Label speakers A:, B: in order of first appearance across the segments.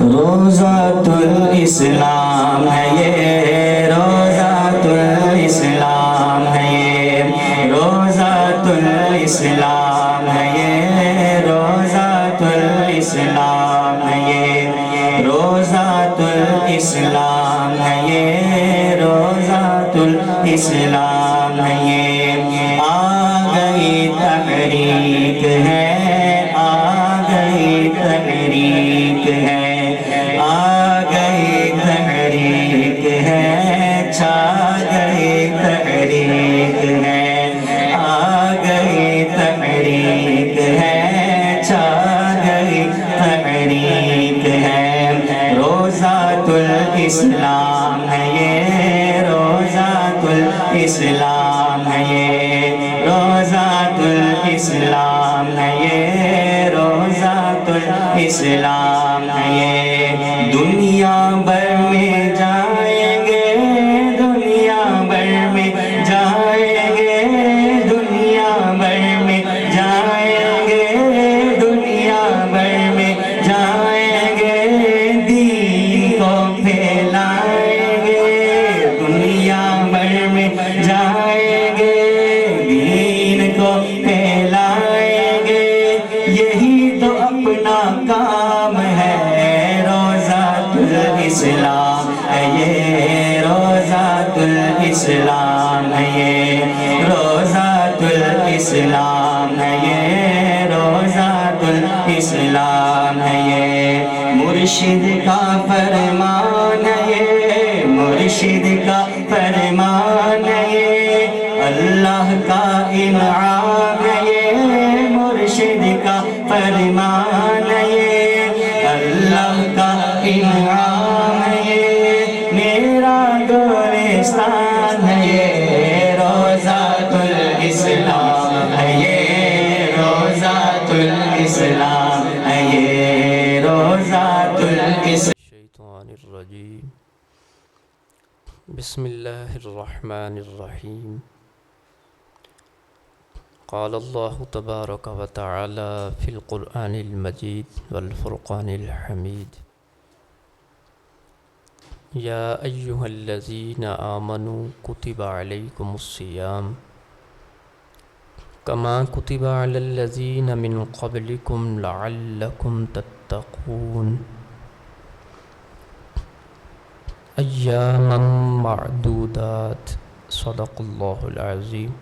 A: روضۃ الاسلام ہے یہ، روضۃ الاسلام ہے یہ، روضۃ الاسلام ہے یہ، روضۃ الاسلام ہے یہ، روضۃ الاسلام ہے یہ، روضۃ الاسلام ہے یہ۔ آ گئی تحریک ہے، آ گئی تحریک ہے، آ گئی تحریک ہے، چھا گئی تحریک ہے، آ گئی تحریک ہے، چھا گئی تحریک ہے۔ روضۃ الاسلام ہے یہ، روضۃ الاسلام ہے یہ، روضۃ الاسلام ہے یہ، روضۃ الاسلام ہے یہ۔ دنیا بھر میں جائیں گے، دنیا بھر میں جائیں گے، دنیا بھر میں جائیں گے، دنیا بھر میں جائیں گے، دین کو پھیلائیں گے، دنیا بھر میں جائیں گے، دین کو پھیلائیں گے، یہی تو اپنا کام ہے۔ روضۃ الاسلام ہے یہ، روضۃ الاسلام ہے یہ، روضۃ الاسلام ہے یہ، روضۃ الاسلام ہے یہ۔ مرشد کا فرمان ہے یہ، مرشد کا فرمان ہے یہ، اللہ کا انعام ہے یہ، مرشد کا فرمان ہے یہ، اللہ کا انعام ہے یہ، میرا گلستان ہے یہ، روضۃ الاسلام ہے یہ، روضۃ الاسلام ہے یہ، روضۃ الاسلام۔
B: الشیطان الرجیم، بسم اللہ الرحمن الرحیم۔ قال اللہ تبارک و تعالی فی القرآن المجید والفرقان الحمید، یا ایہا الذین آمنوا کتب علیکم الصیام کما کتب علی الذین من قبلکم لعلکم تتقون، ایاما معدودات۔ صدق اللہ العظیم۔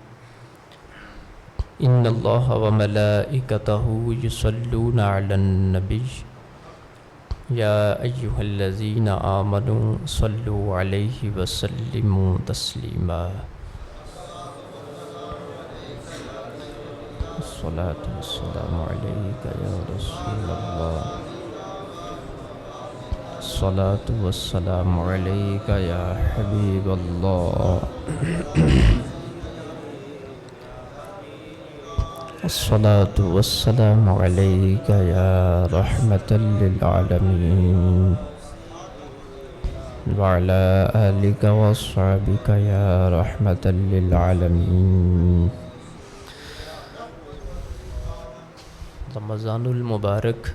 B: ان اللہ وملائکتہ یصلون علی النبی، یا ایہا الذین آمنوا صلوا علیہ وسلموا تسلیما۔ الصلاۃ والسلام علیک یا رسول اللہ، الصلاۃ والسلام علیک یا حبیب اللہ، الصلاۃ والسلام علیک یا رحمۃ للعالمین، وعلی آلک واصحابک یا رحمۃ للعالمین۔ رمضان المبارک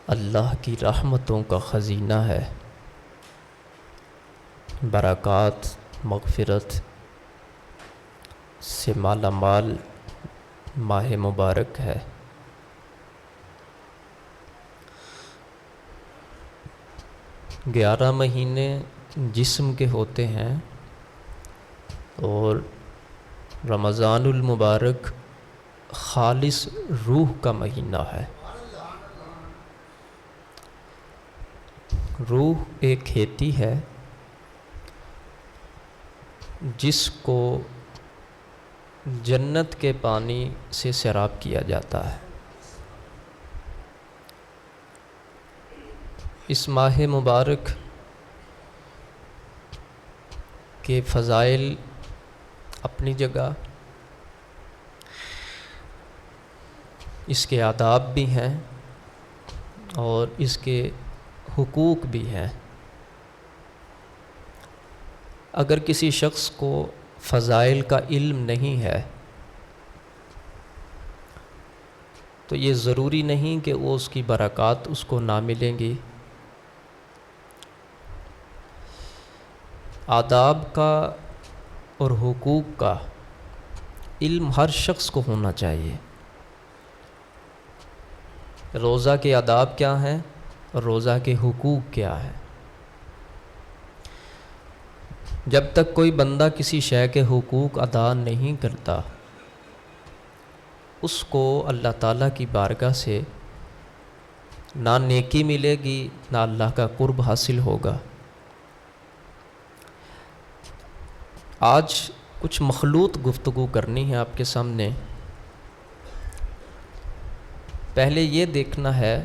B: اللہ کی رحمتوں کا خزینہ ہے، برکات، مغفرت سے مالا مال ماہ مبارک ہے۔ 11 مہینے جسم کے ہوتے ہیں اور رمضان المبارک خالص روح کا مہینہ ہے۔ روح ایک کھیتی ہے جس کو جنت کے پانی سے سیراب کیا جاتا ہے۔ اس ماہ مبارک کے فضائل اپنی جگہ، اس کے آداب بھی ہیں اور اس کے حقوق بھی ہیں۔ اگر کسی شخص کو فضائل کا علم نہیں ہے تو یہ ضروری نہیں کہ وہ اس کی برکات اس کو نہ ملیں گی۔ آداب کا اور حقوق کا علم ہر شخص کو ہونا چاہیے۔ روزہ کے آداب کیا ہیں اور روزہ کے حقوق کیا ہیں۔ جب تک کوئی بندہ کسی شے کے حقوق ادا نہیں کرتا، اس کو اللہ تعالیٰ کی بارگاہ سے نہ نیکی ملے گی، نہ اللہ کا قرب حاصل ہوگا۔ آج کچھ مخلوط گفتگو کرنی ہے آپ کے سامنے۔ پہلے یہ دیکھنا ہے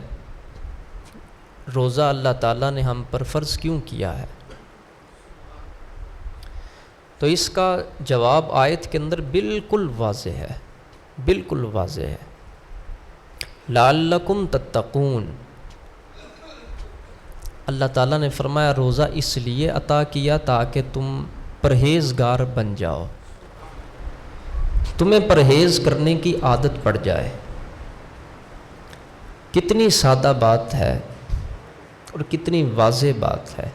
B: روزہ اللہ تعالیٰ نے ہم پر فرض کیوں کیا ہے۔ تو اس کا جواب آیت کے اندر بالکل واضح ہے، بالکل واضح ہے۔ لعلکم تتقون، اللہ تعالیٰ نے فرمایا روزہ اس لیے عطا کیا تاکہ تم پرہیزگار بن جاؤ، تمہیں پرہیز کرنے کی عادت پڑ جائے۔ کتنی سادہ بات ہے اور کتنی واضح بات ہے۔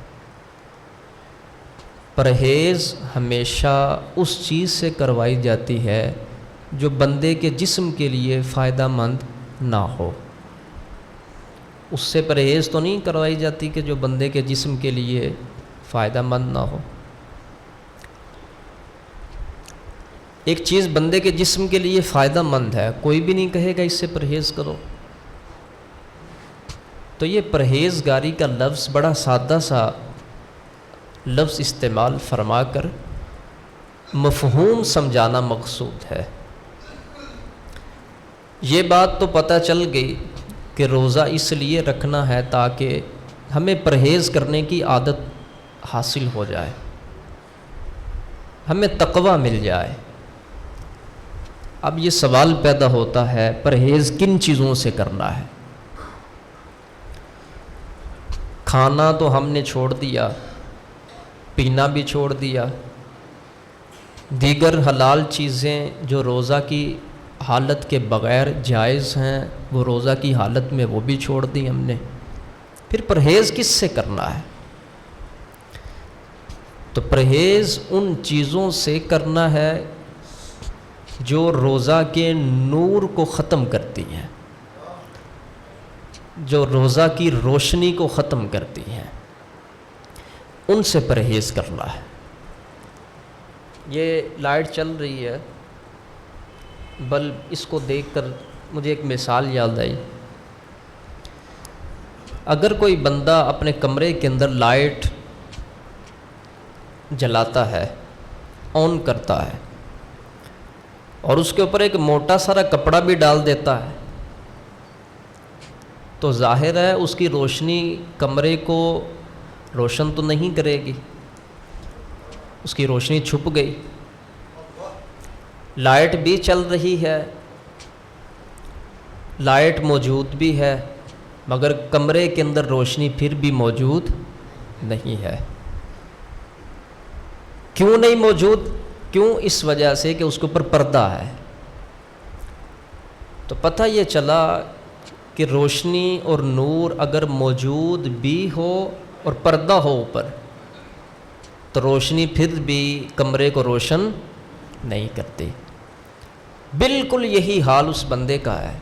B: پرہیز ہمیشہ اس چیز سے کروائی جاتی ہے جو بندے کے جسم کے لیے فائدہ مند نہ ہو۔ اس سے پرہیز تو نہیں کروائی جاتی کہ جو بندے کے جسم کے لیے فائدہ مند نہ ہو۔ ایک چیز بندے کے جسم کے لیے فائدہ مند ہے، کوئی بھی نہیں کہے گا اس سے پرہیز کرو۔ تو یہ پرہیزگاری کا لفظ بڑا سادہ سا لفظ استعمال فرما کر مفہوم سمجھانا مقصود ہے۔ یہ بات تو پتہ چل گئی کہ روزہ اس لیے رکھنا ہے تاکہ ہمیں پرہیز کرنے کی عادت حاصل ہو جائے، ہمیں تقویٰ مل جائے۔ اب یہ سوال پیدا ہوتا ہے پرہیز کن چیزوں سے کرنا ہے؟ کھانا تو ہم نے چھوڑ دیا، پینا بھی چھوڑ دیا، دیگر حلال چیزیں جو روزہ کی حالت کے بغیر جائز ہیں وہ روزہ کی حالت میں وہ بھی چھوڑ دی ہم نے۔ پھر پرہیز کس سے کرنا ہے؟ تو پرہیز ان چیزوں سے کرنا ہے جو روزہ کے نور کو ختم کرتی ہیں، جو روزہ کی روشنی کو ختم کرتی ہیں، ان سے پرہیز کرنا ہے۔ یہ لائٹ چل رہی ہے، بلب، اس کو دیکھ کر مجھے ایک مثال یاد آئی۔ اگر کوئی بندہ اپنے کمرے کے اندر لائٹ جلاتا ہے، آن کرتا ہے، اور اس کے اوپر ایک موٹا سارا کپڑا بھی ڈال دیتا ہے، تو ظاہر ہے اس کی روشنی کمرے کو روشن تو نہیں کرے گی، اس کی روشنی چھپ گئی۔ لائٹ بھی چل رہی ہے، لائٹ موجود بھی ہے، مگر کمرے کے اندر روشنی پھر بھی موجود نہیں ہے۔ کیوں نہیں موجود؟ کیوں؟ اس وجہ سے کہ اس کے اوپر پردہ ہے۔ تو پتہ یہ چلا کہ روشنی اور نور اگر موجود بھی ہو اور پردہ ہو اوپر، تو روشنی پھر بھی کمرے کو روشن نہیں کرتی۔ بالکل یہی حال اس بندے کا ہے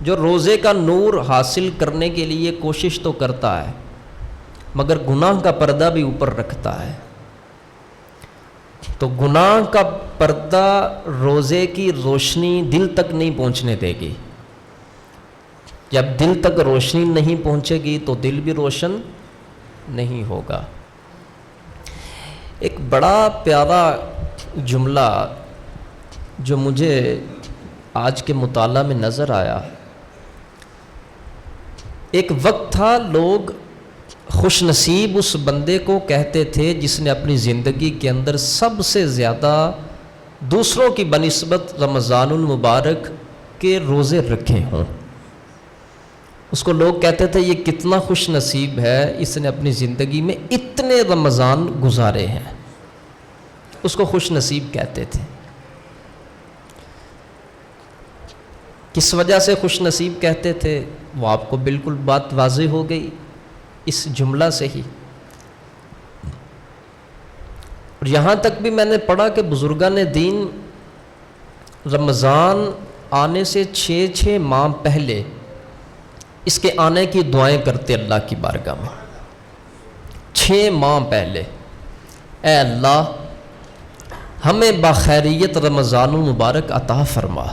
B: جو روزے کا نور حاصل کرنے کے لیے کوشش تو کرتا ہے مگر گناہ کا پردہ بھی اوپر رکھتا ہے۔ تو گناہ کا پردہ روزے کی روشنی دل تک نہیں پہنچنے دے گی۔ جب دل تک روشنی نہیں پہنچے گی تو دل بھی روشن نہیں ہوگا۔ ایک بڑا پیارا جملہ جو مجھے آج کے مطالعہ میں نظر آیا، ایک وقت تھا لوگ خوش نصیب اس بندے کو کہتے تھے جس نے اپنی زندگی کے اندر سب سے زیادہ دوسروں کی بنسبت رمضان المبارک کے روزے رکھے ہوں۔ اس کو لوگ کہتے تھے یہ کتنا خوش نصیب ہے، اس نے اپنی زندگی میں اتنے رمضان گزارے ہیں، اس کو خوش نصیب کہتے تھے۔ کس وجہ سے خوش نصیب کہتے تھے، وہ آپ کو بالکل بات واضح ہو گئی اس جملہ سے ہی۔ اور یہاں تک بھی میں نے پڑھا کہ بزرگان دین رمضان آنے سے 6 ماہ پہلے اس کے آنے کی دعائیں کرتے اللہ کی بارگاہ میں۔ 6 ماہ پہلے، اے اللہ ہمیں بخیریت رمضان المبارک عطا فرما۔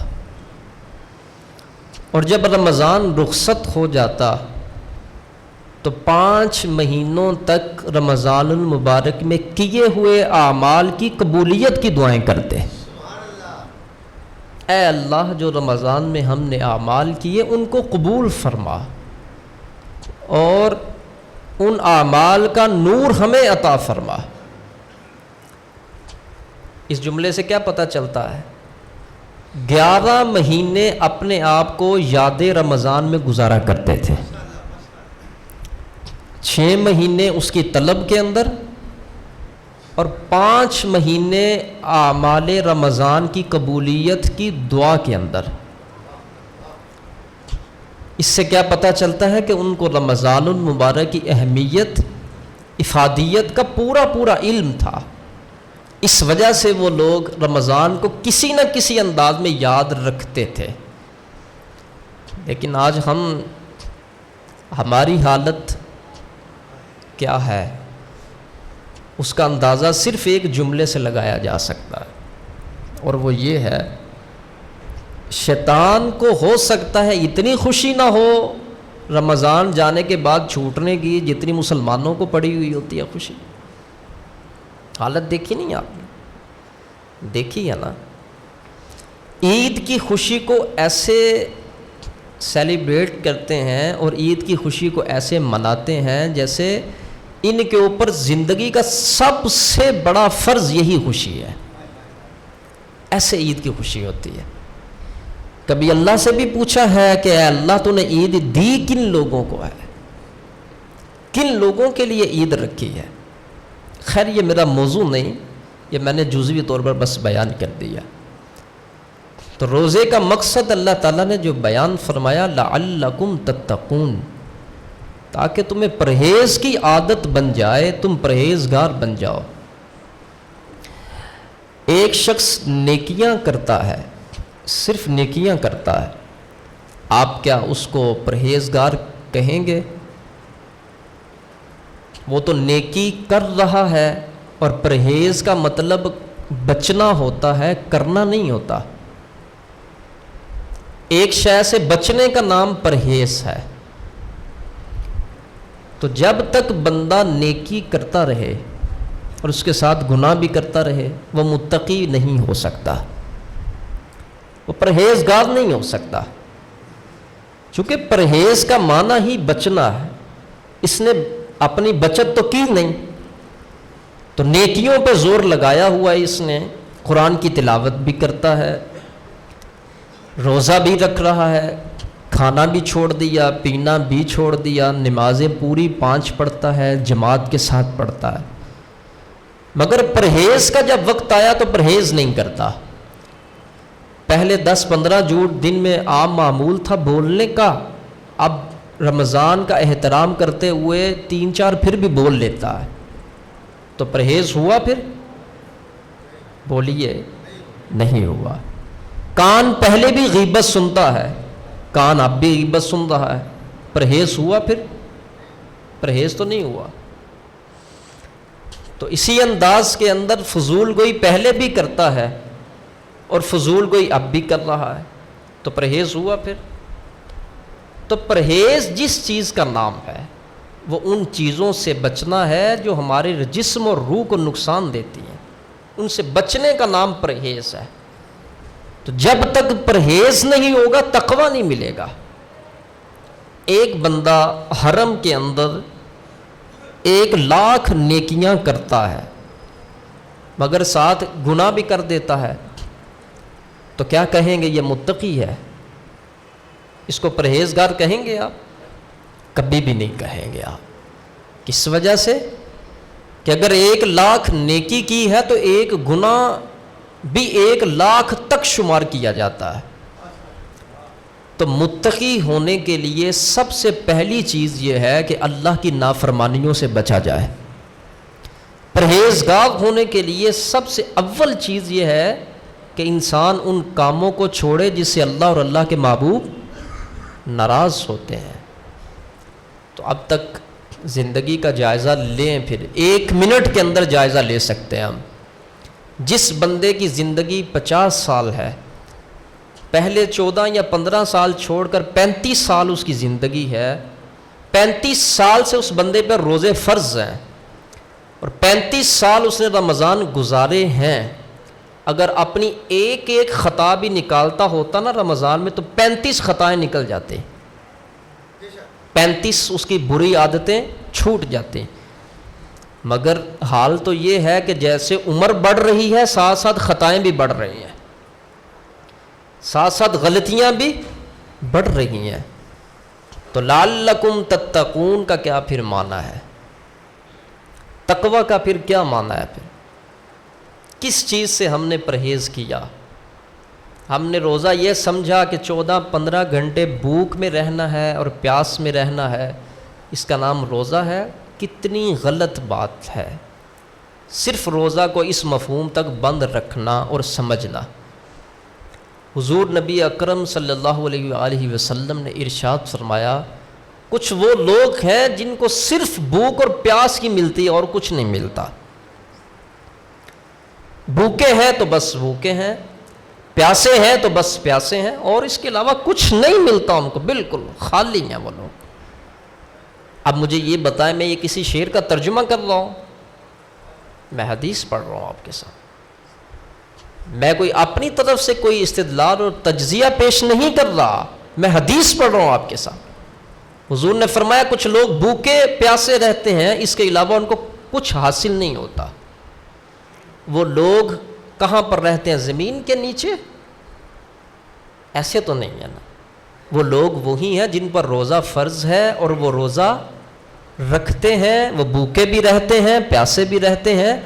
B: اور جب رمضان رخصت ہو جاتا تو 5 مہینوں تک رمضان المبارک میں کیے ہوئے اعمال کی قبولیت کی دعائیں کرتے۔ اے اللہ جو رمضان میں ہم نے اعمال کیے ان کو قبول فرما اور ان اعمال کا نور ہمیں عطا فرما۔ اس جملے سے کیا پتہ چلتا ہے؟ 11 مہینے اپنے آپ کو یاد رمضان میں گزارا کرتے تھے، 6 مہینے اس کی طلب کے اندر اور 5 مہینے اعمال رمضان کی قبولیت کی دعا کے اندر۔ اس سے کیا پتہ چلتا ہے کہ ان کو رمضان المبارک کی اہمیت، افادیت کا پورا علم تھا۔ اس وجہ سے وہ لوگ رمضان کو کسی نہ کسی انداز میں یاد رکھتے تھے۔ لیکن آج ہماری حالت کیا ہے اس کا اندازہ صرف ایک جملے سے لگایا جا سکتا ہے، اور وہ یہ ہے، شیطان کو ہو سکتا ہے اتنی خوشی نہ ہو رمضان جانے کے بعد چھوٹنے کی جتنی مسلمانوں کو پڑی ہوئی ہوتی ہے خوشی۔ حالت دیکھی نہیں آپ نے؟ دیکھی ہے نا؟ عید کی خوشی کو ایسے سیلیبریٹ کرتے ہیں اور عید کی خوشی کو ایسے مناتے ہیں جیسے ان کے اوپر زندگی کا سب سے بڑا فرض یہی خوشی ہے۔ ایسے عید کی خوشی ہوتی ہے۔ کبھی اللہ سے بھی پوچھا ہے کہ اے اللہ تو نے عید دی کن لوگوں کو ہے، کن لوگوں کے لیے عید رکھی ہے؟ خیر یہ میرا موضوع نہیں، یہ میں نے جزوی طور پر بس بیان کر دیا۔ تو روزے کا مقصد اللہ تعالیٰ نے جو بیان فرمایا، لعلکم تتقون، تاکہ تمہیں پرہیز کی عادت بن جائے، تم پرہیزگار بن جاؤ۔ ایک شخص نیکیاں کرتا ہے، صرف نیکیاں کرتا ہے، آپ کیا اس کو پرہیزگار کہیں گے؟ وہ تو نیکی کر رہا ہے، اور پرہیز کا مطلب بچنا ہوتا ہے، کرنا نہیں ہوتا۔ ایک شے سے بچنے کا نام پرہیز ہے۔ تو جب تک بندہ نیکی کرتا رہے اور اس کے ساتھ گناہ بھی کرتا رہے، وہ متقی نہیں ہو سکتا، وہ پرہیزگار نہیں ہو سکتا، چونکہ پرہیز کا معنی ہی بچنا ہے۔ اس نے اپنی بچت تو کی نہیں، تو نیکیوں پہ زور لگایا ہوا ہے اس نے، قرآن کی تلاوت بھی کرتا ہے، روزہ بھی رکھ رہا ہے، کھانا بھی چھوڑ دیا، پینا بھی چھوڑ دیا، نمازیں پوری 5 پڑھتا ہے، جماعت کے ساتھ پڑھتا ہے، مگر پرہیز کا جب وقت آیا تو پرہیز نہیں کرتا۔ پہلے 10-15 جھوٹ دن میں عام معمول تھا بولنے کا، اب رمضان کا احترام کرتے ہوئے 3-4 پھر بھی بول لیتا ہے، تو پرہیز ہوا؟ پھر بولیے، نہیں ہوا۔ کان پہلے بھی غیبت سنتا ہے، کان اب بھی غیبت سن رہا ہے، پرہیز ہوا؟ پھر پرہیز تو نہیں ہوا۔ تو اسی انداز کے اندر فضول گوئی پہلے بھی کرتا ہے اور فضول گوئی اب بھی کر رہا ہے، تو پرہیز ہوا؟ پھر تو پرہیز جس چیز کا نام ہے وہ ان چیزوں سے بچنا ہے جو ہمارے جسم اور روح کو نقصان دیتی ہیں، ان سے بچنے کا نام پرہیز ہے۔ تو جب تک پرہیز نہیں ہوگا تقویٰ نہیں ملے گا۔ ایک بندہ حرم کے اندر 1,00,000 نیکیاں کرتا ہے مگر ساتھ گناہ بھی کر دیتا ہے، تو کیا کہیں گے؟ یہ متقی ہے، اس کو پرہیزگار کہیں گے آپ؟ کبھی بھی نہیں کہیں گے آپ۔ کس وجہ سے؟ کہ اگر 1,00,000 نیکی کی ہے تو ایک گناہ بھی 1,00,000 تک شمار کیا جاتا ہے۔ تو متقی ہونے کے لیے سب سے پہلی چیز یہ ہے کہ اللہ کی نافرمانیوں سے بچا جائے. پرہیزگار ہونے کے لیے سب سے اول چیز یہ ہے کہ انسان ان کاموں کو چھوڑے جس سے اللہ اور اللہ کے محبوب ناراض ہوتے ہیں. تو اب تک زندگی کا جائزہ لیں، پھر 1 منٹ کے اندر جائزہ لے سکتے ہیں ہم. جس بندے کی زندگی 50 سال ہے، پہلے 14 یا 15 سال چھوڑ کر 35 سال اس کی زندگی ہے، 35 سال سے اس بندے پر روزے فرض ہیں اور 35 سال اس نے رمضان گزارے ہیں. اگر اپنی ایک ایک خطا بھی نکالتا ہوتا نا رمضان میں تو 35 خطائیں نکل جاتے، 35 اس کی بری عادتیں چھوٹ جاتی. مگر حال تو یہ ہے کہ جیسے عمر بڑھ رہی ہے ساتھ ساتھ خطائیں بھی بڑھ رہی ہیں، ساتھ ساتھ غلطیاں بھی بڑھ رہی ہیں. تو لعلکم تتقون کا کیا پھر معنی ہے؟ تقوی کا پھر کیا معنی ہے؟ پھر کس چیز سے ہم نے پرہیز کیا؟ ہم نے روزہ یہ سمجھا کہ 14-15 گھنٹے بھوک میں رہنا ہے اور پیاس میں رہنا ہے، اس کا نام روزہ ہے. کتنی غلط بات ہے صرف روزہ کو اس مفہوم تک بند رکھنا اور سمجھنا. حضور نبی اکرم صلی اللہ علیہ وآلہ وسلم نے ارشاد فرمایا، کچھ وہ لوگ ہیں جن کو صرف بھوک اور پیاس کی ملتی ہے اور کچھ نہیں ملتا. بھوکے ہیں تو بس بھوکے ہیں، پیاسے ہیں تو بس پیاسے ہیں، اور اس کے علاوہ کچھ نہیں ملتا ان کو، بالکل خالی ہیں وہ لوگ. اب مجھے یہ بتائیں، میں یہ کسی شعر کا ترجمہ کر رہا ہوں؟ میں حدیث پڑھ رہا ہوں آپ کے ساتھ. میں کوئی اپنی طرف سے کوئی استدلال اور تجزیہ پیش نہیں کر رہا، میں حدیث پڑھ رہا ہوں آپ کے ساتھ. حضور نے فرمایا کچھ لوگ بھوکے پیاسے رہتے ہیں، اس کے علاوہ ان کو کچھ حاصل نہیں ہوتا. وہ لوگ کہاں پر رہتے ہیں؟ زمین کے نیچے؟ ایسے تو نہیں ہے نا. وہ لوگ وہی ہیں جن پر روزہ فرض ہے اور وہ روزہ رکھتے ہیں، وہ بھوکے بھی رہتے ہیں پیاسے بھی رہتے ہیں.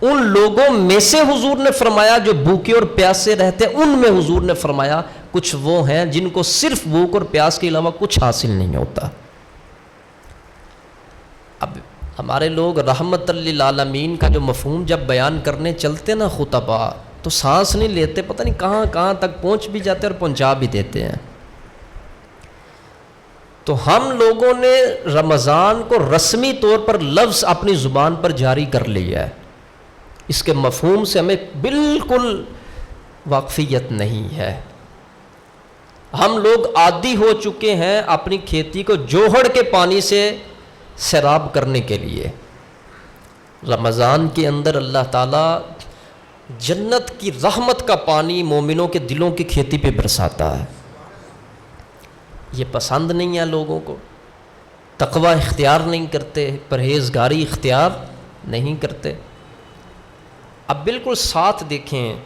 B: ان لوگوں میں سے حضور نے فرمایا جو بھوکے اور پیاسے رہتے ہیں، ان میں حضور نے فرمایا کچھ وہ ہیں جن کو صرف بھوک اور پیاس کے علاوہ کچھ حاصل نہیں ہوتا. اب ہمارے لوگ رحمت للعالمین کا جو مفہوم جب بیان کرنے چلتے نا خطبہ تو سانس نہیں لیتے، پتہ نہیں کہاں کہاں تک پہنچ بھی جاتے اور پہنچا بھی دیتے ہیں. تو ہم لوگوں نے رمضان کو رسمی طور پر لفظ اپنی زبان پر جاری کر لیا ہے، اس کے مفہوم سے ہمیں بالکل واقفیت نہیں ہے. ہم لوگ عادی ہو چکے ہیں اپنی کھیتی کو جوہڑ کے پانی سے سیراب کرنے کے لیے. رمضان کے اندر اللہ تعالیٰ جنت کی رحمت کا پانی مومنوں کے دلوں کی کھیتی پہ برساتا ہے. یہ پسند نہیں ہے لوگوں کو، تقوی اختیار نہیں کرتے، پرہیزگاری اختیار نہیں کرتے. اب بالکل ساتھ دیکھیں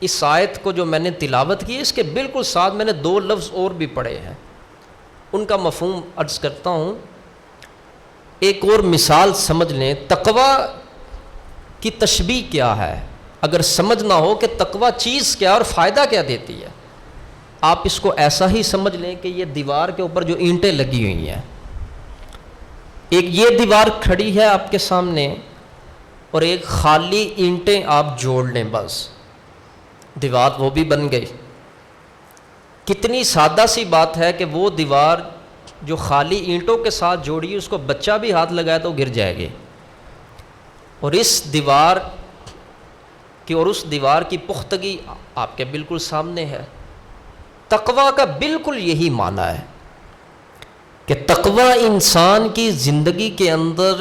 B: اس آیت کو جو میں نے تلاوت کی، اس کے بالکل ساتھ میں نے 2 لفظ اور بھی پڑھے ہیں، ان کا مفہوم عرض کرتا ہوں. ایک اور مثال سمجھ لیں، تقوی کی تشبیہ کیا ہے. اگر سمجھنا ہو کہ تقوی چیز کیا اور فائدہ کیا دیتی ہے، آپ اس کو ایسا ہی سمجھ لیں کہ یہ دیوار کے اوپر جو اینٹیں لگی ہوئی ہیں، ایک یہ دیوار کھڑی ہے آپ کے سامنے اور ایک خالی اینٹیں آپ جوڑ لیں، بس دیوار وہ بھی بن گئی. کتنی سادہ سی بات ہے کہ وہ دیوار جو خالی اینٹوں کے ساتھ جوڑی اس کو بچہ بھی ہاتھ لگائے تو گر جائے گی. اور اس دیوار کی اور اس دیوار کی پختگی آپ کے بالکل سامنے ہے. تقوی کا بالکل یہی معنی ہے کہ تقوی انسان کی زندگی کے اندر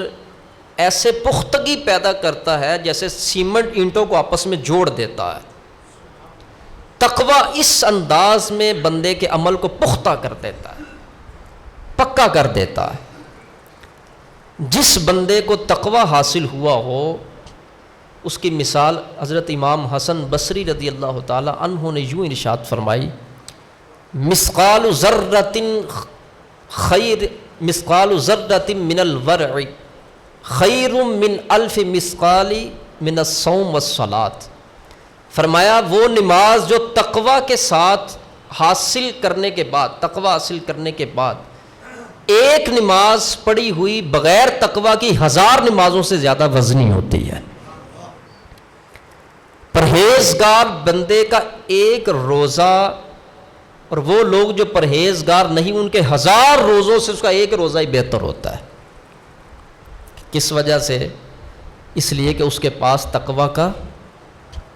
B: ایسے پختگی پیدا کرتا ہے جیسے سیمنٹ اینٹوں کو آپس میں جوڑ دیتا ہے. تقوی اس انداز میں بندے کے عمل کو پختہ کر دیتا ہے، پکا کر دیتا ہے. جس بندے کو تقوی حاصل ہوا ہو اس کی مثال حضرت امام حسن بصری رضی اللہ تعالی عنہ نے یوں ارشاد فرمائی، مثقال ذرۃ من الورع خیر من 1000 مثقال من الصوم والصلاۃ. فرمایا وہ نماز جو تقوی کے ساتھ حاصل کرنے کے بعد، تقوی حاصل کرنے کے بعد ایک نماز پڑھی ہوئی بغیر تقوی کی 1000 نمازوں سے زیادہ وزنی ہوتی ہے۔ پرہیزگار بندے کا ایک روزہ، اور وہ لوگ جو پرہیزگار نہیں ان کے 1000 روزوں سے اس کا ایک روزہ ہی بہتر ہوتا ہے۔ کس وجہ سے؟ اس لیے کہ اس کے پاس تقوی کا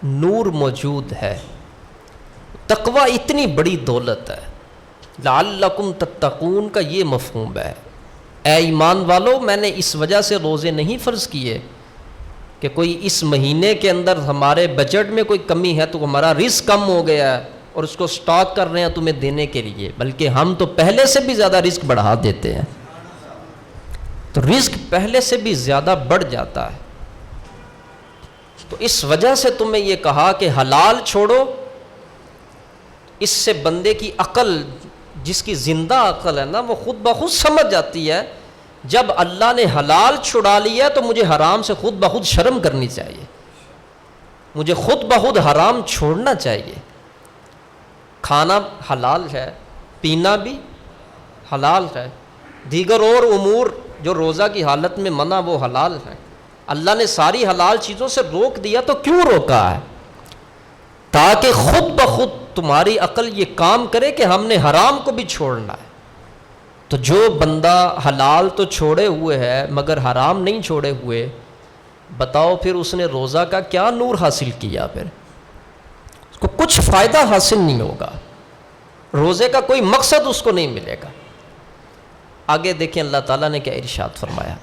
B: نور موجود ہے۔ تقوی اتنی بڑی دولت ہے، لعلکم تتقون کا یہ مفہوم ہے۔ اے ایمان والو، میں نے اس وجہ سے روزے نہیں فرض کیے کہ کوئی اس مہینے کے اندر ہمارے بجٹ میں کوئی کمی ہے تو ہمارا رزق کم ہو گیا ہے اور اس کو سٹاک کر رہے ہیں تمہیں دینے کے لیے، بلکہ ہم تو پہلے سے بھی زیادہ رزق بڑھا دیتے ہیں، تو رزق پہلے سے بھی زیادہ بڑھ جاتا ہے۔ تو اس وجہ سے تمہیں یہ کہا کہ حلال چھوڑو۔ اس سے بندے کی عقل، جس کی زندہ عقل ہے نا، وہ خود بخود سمجھ جاتی ہے جب اللہ نے حلال چھڑا لیا تو مجھے حرام سے خود بخود شرم کرنی چاہیے، مجھے خود بخود حرام چھوڑنا چاہیے۔ کھانا حلال ہے، پینا بھی حلال ہے، دیگر اور امور جو روزہ کی حالت میں منع وہ حلال ہے۔ اللہ نے ساری حلال چیزوں سے روک دیا تو کیوں روکا ہے؟ تاکہ خود بخود تمہاری عقل یہ کام کرے کہ ہم نے حرام کو بھی چھوڑنا ہے۔ تو جو بندہ حلال تو چھوڑے ہوئے ہے مگر حرام نہیں چھوڑے ہوئے، بتاؤ پھر اس نے روزہ کا کیا نور حاصل کیا؟ پھر اس کو کچھ فائدہ حاصل نہیں ہوگا، روزے کا کوئی مقصد اس کو نہیں ملے گا۔ آگے دیکھیں اللہ تعالیٰ نے کیا ارشاد فرمایا،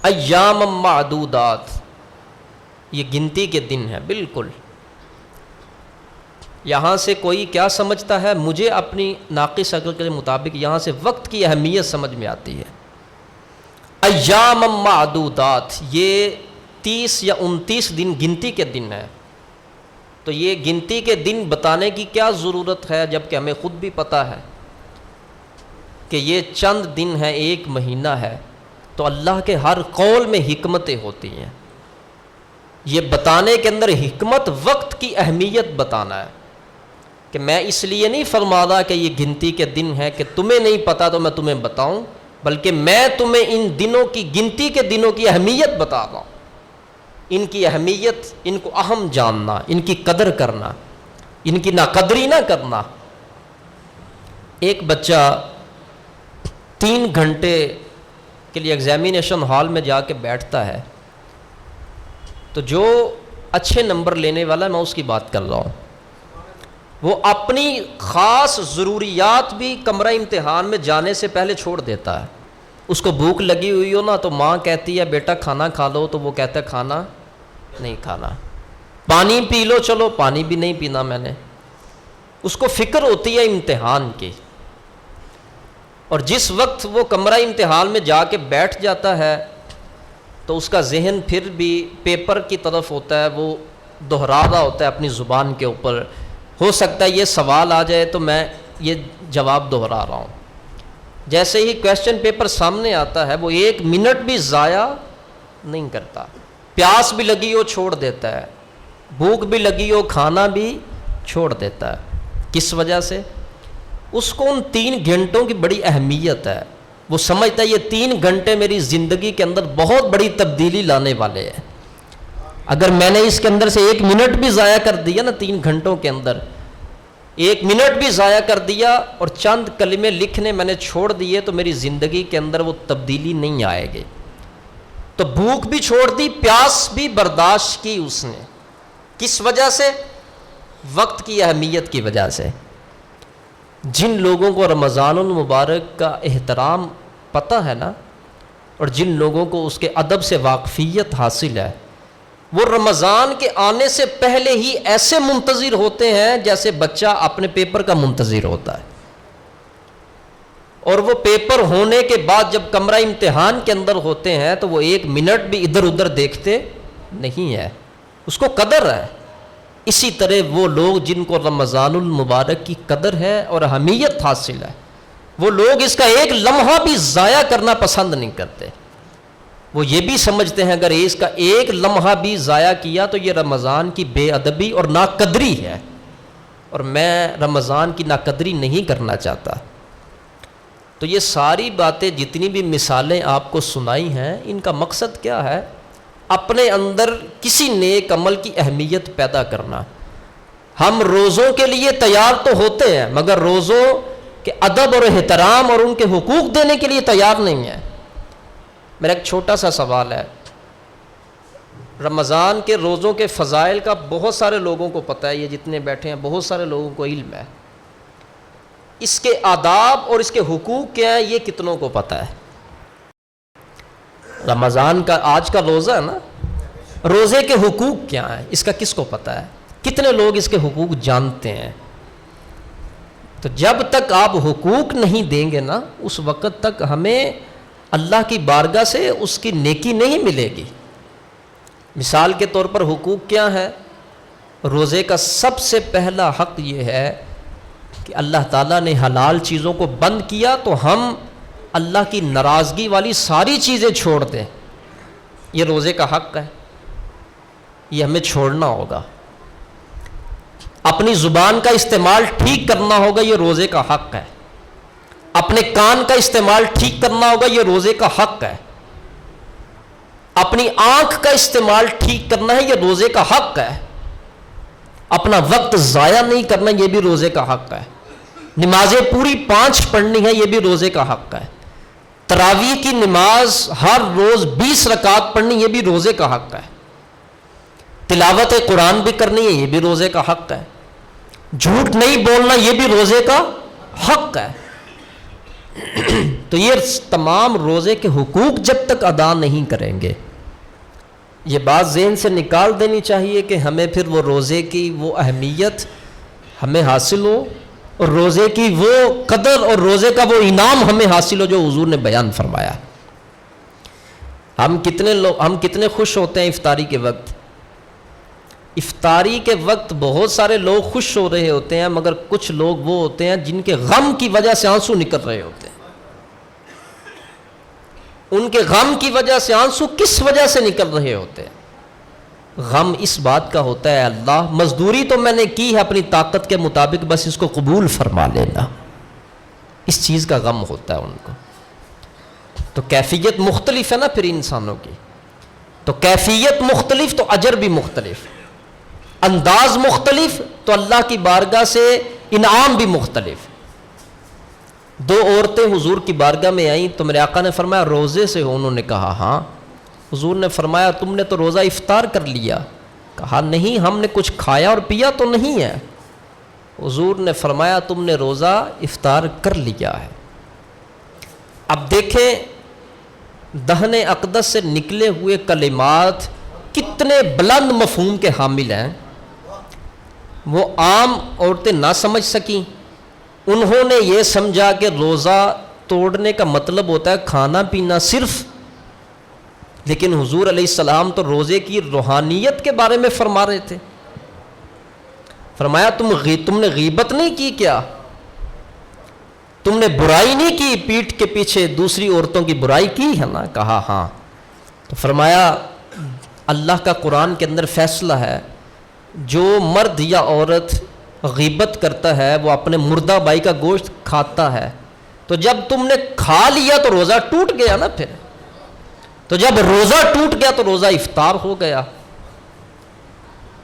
B: ایام معدودات، یہ گنتی کے دن ہے۔ بالکل یہاں سے کوئی کیا سمجھتا ہے؟ مجھے اپنی ناقص عقل کے مطابق یہاں سے وقت کی اہمیت سمجھ میں آتی ہے۔ ایام معدودات، یہ 30 یا 29 دن گنتی کے دن ہے، تو یہ گنتی کے دن بتانے کی کیا ضرورت ہے جبکہ ہمیں خود بھی پتہ ہے کہ یہ چند دن ہے، ایک مہینہ ہے۔ تو اللہ کے ہر قول میں حکمتیں ہوتی ہیں، یہ بتانے کے اندر حکمت وقت کی اہمیت بتانا ہے کہ میں اس لیے نہیں فرما رہا کہ یہ گنتی کے دن ہے کہ تمہیں نہیں پتا تو میں تمہیں بتاؤں، بلکہ میں تمہیں ان دنوں کی، گنتی کے دنوں کی اہمیت بتا رہا ہوں، ان کی اہمیت، ان کو اہم جاننا، ان کی قدر کرنا، ان کی ناقدری نہ کرنا۔ ایک بچہ 3 گھنٹے کے لیے ایگزامینیشن ہال میں جا کے بیٹھتا ہے، تو جو اچھے نمبر لینے والا ہے میں اس کی بات کر رہا ہوں، وہ اپنی خاص ضروریات بھی کمرہ امتحان میں جانے سے پہلے چھوڑ دیتا ہے۔ اس کو بھوک لگی ہوئی ہو نا تو ماں کہتی ہے بیٹا کھانا کھا لو، تو وہ کہتا ہے کھانا نہیں کھانا۔ پانی پی لو، چلو پانی بھی نہیں پینا میں نے۔ اس کو فکر ہوتی ہے امتحان کی، اور جس وقت وہ کمرہ امتحان میں جا کے بیٹھ جاتا ہے تو اس کا ذہن پھر بھی پیپر کی طرف ہوتا ہے، وہ دہرا رہا ہوتا ہے اپنی زبان کے اوپر۔ ہو سکتا ہے یہ سوال آ جائے تو میں یہ جواب دہرا رہا ہوں۔ جیسے ہی کویسچن پیپر سامنے آتا ہے وہ 1 منٹ بھی ضائع نہیں کرتا، پیاس بھی لگی ہو چھوڑ دیتا ہے، بھوک بھی لگی ہو کھانا بھی چھوڑ دیتا ہے۔ کس وجہ سے؟ اس کو ان 3 گھنٹوں کی بڑی اہمیت ہے، وہ سمجھتا ہے یہ 3 گھنٹے میری زندگی کے اندر بہت بڑی تبدیلی لانے والے ہیں۔ اگر میں نے اس کے اندر سے 1 منٹ بھی ضائع کر دیا نا، 3 گھنٹوں کے اندر 1 منٹ بھی ضائع کر دیا اور چند کلمے لکھنے میں نے چھوڑ دیے تو میری زندگی کے اندر وہ تبدیلی نہیں آئے گی۔ تو بھوک بھی چھوڑ دی، پیاس بھی برداشت کی اس نے۔ کس وجہ سے؟ وقت کی اہمیت کی وجہ سے۔ جن لوگوں کو رمضان المبارک کا احترام پتہ ہے نا، اور جن لوگوں کو اس کے ادب سے واقفیت حاصل ہے، وہ رمضان کے آنے سے پہلے ہی ایسے منتظر ہوتے ہیں جیسے بچہ اپنے پیپر کا منتظر ہوتا ہے، اور وہ پیپر ہونے کے بعد جب کمرہ امتحان کے اندر ہوتے ہیں تو وہ 1 منٹ بھی ادھر ادھر دیکھتے نہیں ہے، اس کو قدر ہے۔ اسی طرح وہ لوگ جن کو رمضان المبارک کی قدر ہے اور اہمیت حاصل ہے، وہ لوگ اس کا 1 لمحہ بھی ضائع کرنا پسند نہیں کرتے۔ وہ یہ بھی سمجھتے ہیں اگر اس کا 1 لمحہ بھی ضائع کیا تو یہ رمضان کی بے ادبی اور ناقدری ہے، اور میں رمضان کی ناقدری نہیں کرنا چاہتا. تو یہ ساری باتیں جتنی بھی مثالیں آپ کو سنائی ہیں ان کا مقصد کیا ہے؟ اپنے اندر کسی نیک عمل کی اہمیت پیدا کرنا. ہم روزوں کے لیے تیار تو ہوتے ہیں مگر روزوں کے ادب اور احترام اور ان کے حقوق دینے کے لیے تیار نہیں ہیں. میرا ایک چھوٹا سا سوال ہے. رمضان کے روزوں کے فضائل کا بہت سارے لوگوں کو پتہ ہے، یہ جتنے بیٹھے ہیں بہت سارے لوگوں کو علم ہے. اس کے آداب اور اس کے حقوق کیا ہیں یہ کتنوں کو پتہ ہے؟ رمضان کا آج کا روزہ ہے نا، روزے کے حقوق کیا ہیں اس کا کس کو پتہ ہے؟ کتنے لوگ اس کے حقوق جانتے ہیں؟ تو جب تک آپ حقوق نہیں دیں گے نا اس وقت تک ہمیں اللہ کی بارگاہ سے اس کی نیکی نہیں ملے گی. مثال کے طور پر حقوق کیا ہے؟ روزے کا سب سے پہلا حق یہ ہے کہ اللہ تعالیٰ نے حلال چیزوں کو بند کیا تو ہم اللہ کی ناراضگی والی ساری چیزیں چھوڑ دیں. یہ روزے کا حق ہے، یہ ہمیں چھوڑنا ہوگا. اپنی زبان کا استعمال ٹھیک کرنا ہوگا، یہ روزے کا حق ہے. اپنے کان کا استعمال ٹھیک کرنا ہوگا، یہ روزے کا حق ہے. اپنی آنکھ کا استعمال ٹھیک کرنا ہے، یہ روزے کا حق ہے. اپنا وقت ضائع نہیں کرنا، یہ بھی روزے کا حق ہے. نمازیں پوری 5 پڑھنی ہے، یہ بھی روزے کا حق ہے. تراویح کی نماز ہر روز 20 رکعت پڑھنی، یہ بھی روزے کا حق ہے. تلاوت قرآن بھی کرنی ہے، یہ بھی روزے کا حق ہے. جھوٹ نہیں بولنا، یہ بھی روزے کا حق ہے. تو یہ تمام روزے کے حقوق جب تک ادا نہیں کریں گے، یہ بات ذہن سے نکال دینی چاہیے کہ ہمیں پھر وہ روزے کی وہ اہمیت ہمیں حاصل ہو اور روزے کی وہ قدر اور روزے کا وہ انعام ہمیں حاصل ہو جو حضور نے بیان فرمایا. ہم کتنے خوش ہوتے ہیں افطاری کے وقت. افطاری کے وقت بہت سارے لوگ خوش ہو رہے ہوتے ہیں مگر کچھ لوگ وہ ہوتے ہیں جن کے غم کی وجہ سے آنسو نکل رہے ہوتے ہیں. ان کے غم کی وجہ سے آنسو کس وجہ سے نکل رہے ہوتے ہیں؟ غم اس بات کا ہوتا ہے اللہ مزدوری تو میں نے کی ہے اپنی طاقت کے مطابق، بس اس کو قبول فرما لینا. اس چیز کا غم ہوتا ہے ان کو. تو کیفیت مختلف ہے نا پھر انسانوں کی. تو کیفیت مختلف تو اجر بھی مختلف، انداز مختلف تو اللہ کی بارگاہ سے انعام بھی مختلف. 2 عورتیں حضور کی بارگاہ میں آئیں تو میرے آقا نے فرمایا روزے سے ہو؟ انہوں نے کہا ہاں. حضور نے فرمایا تم نے تو روزہ افطار کر لیا. کہا نہیں، ہم نے کچھ کھایا اور پیا تو نہیں ہے. حضور نے فرمایا تم نے روزہ افطار کر لیا ہے. اب دیکھیں دہن اقدس سے نکلے ہوئے کلمات کتنے بلند مفہوم کے حامل ہیں. وہ عام عورتیں نہ سمجھ سکیں. انہوں نے یہ سمجھا کہ روزہ توڑنے کا مطلب ہوتا ہے کھانا پینا صرف. لیکن حضور علیہ السلام تو روزے کی روحانیت کے بارے میں فرما رہے تھے. فرمایا تم نے غیبت نہیں کی کیا؟ تم نے برائی نہیں کی، پیٹھ کے پیچھے دوسری عورتوں کی برائی کی ہے نا؟ کہا ہاں. تو فرمایا اللہ کا قرآن کے اندر فیصلہ ہے جو مرد یا عورت غیبت کرتا ہے وہ اپنے مردہ بھائی کا گوشت کھاتا ہے. تو جب تم نے کھا لیا تو روزہ ٹوٹ گیا نا. پھر تو جب روزہ ٹوٹ گیا تو روزہ افطار ہو گیا.